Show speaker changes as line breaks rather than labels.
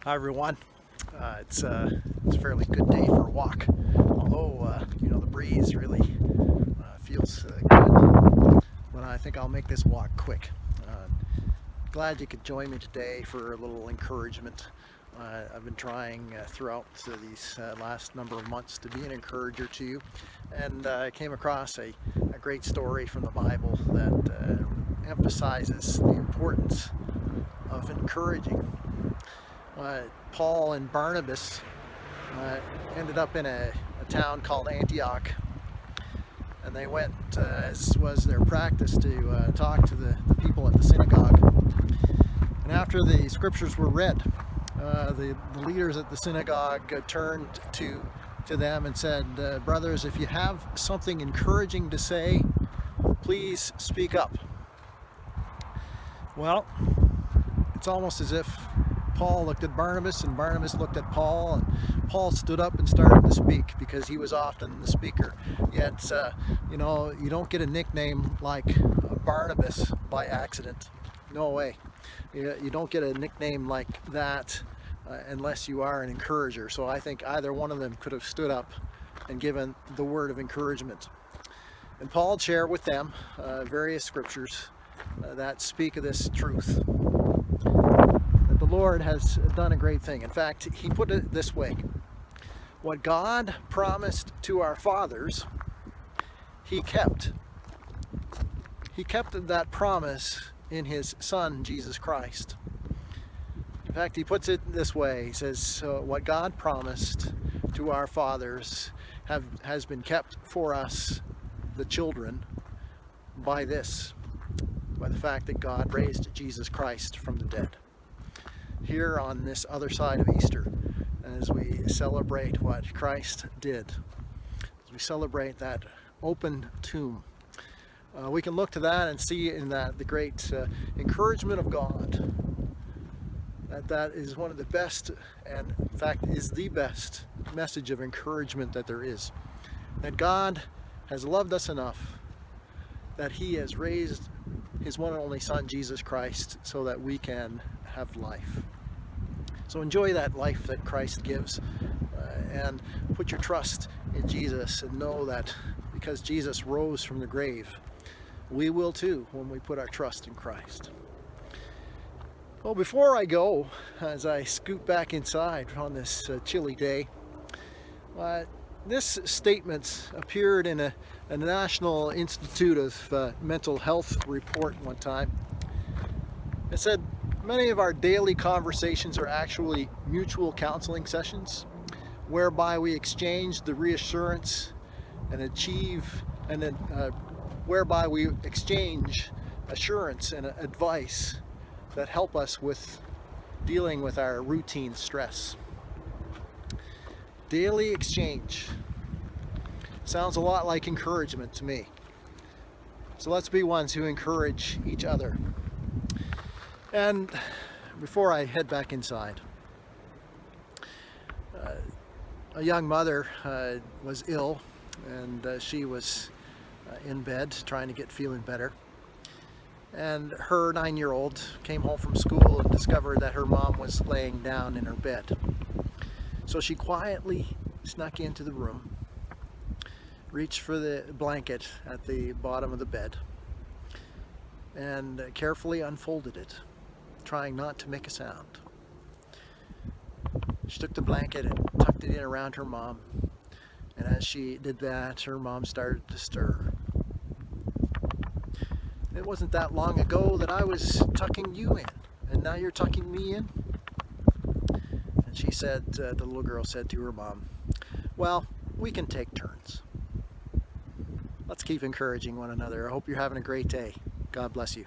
Hi everyone. It's a fairly good day for a walk, although the breeze really feels good. But I think I'll make this walk quick. Glad you could join me today for a little encouragement. I've been trying throughout these last number of months to be an encourager to you, and I came across a great story from the Bible that emphasizes the importance of encouraging. Paul and Barnabas ended up in a town called Antioch, and they went, as was their practice, to talk to the people at the synagogue. And after the scriptures were read, the leaders at the synagogue turned to them and said, brothers, if you have something encouraging to say, please speak up. Well, it's almost as if Paul looked at Barnabas and Barnabas looked at Paul, and Paul stood up and started to speak because he was often the speaker. Yet, you don't get a nickname like Barnabas by accident. No way. You don't get a nickname like that unless you are an encourager. So I think either one of them could have stood up and given the word of encouragement. And Paul shared with them various scriptures that speak of this truth. The Lord has done a great thing. In fact, he put it this way: what God promised to our fathers, he kept. He kept that promise in his Son, Jesus Christ. In fact, he puts it this way. He says, what God promised to our fathers has been kept for us, the children, by the fact that God raised Jesus Christ from the dead. Here on this other side of Easter, as we celebrate what Christ did, as we celebrate that open tomb, we can look to that and see in that the great encouragement of God, that is one of the best, and in fact is the best message of encouragement that there is. That God has loved us enough that he has raised his one and only Son, Jesus Christ, so that we can have life. So enjoy that life that Christ gives, and put your trust in Jesus, and know that because Jesus rose from the grave, we will too when we put our trust in Christ. Well, before I go, as I scoot back inside on this chilly day, this statement appeared in a National Institute of Mental Health report one time. It said, many of our daily conversations are actually mutual counseling sessions, whereby we exchange the reassurance and whereby we exchange assurance and advice that help us with dealing with our routine stress. Daily exchange sounds a lot like encouragement to me. So let's be ones who encourage each other. And before I head back inside, a young mother was ill, and she was in bed trying to get feeling better. And her 9-year-old came home from school and discovered that her mom was laying down in her bed. So she quietly snuck into the room, reached for the blanket at the bottom of the bed, and carefully unfolded it, trying not to make a sound. She took the blanket and tucked it in around her mom, and as she did that, her mom started to stir. It wasn't that long ago that I was tucking you in, and now you're tucking me in? And she said, the little girl said to her mom, well, we can take turns. Let's keep encouraging one another. I hope you're having a great day. God bless you.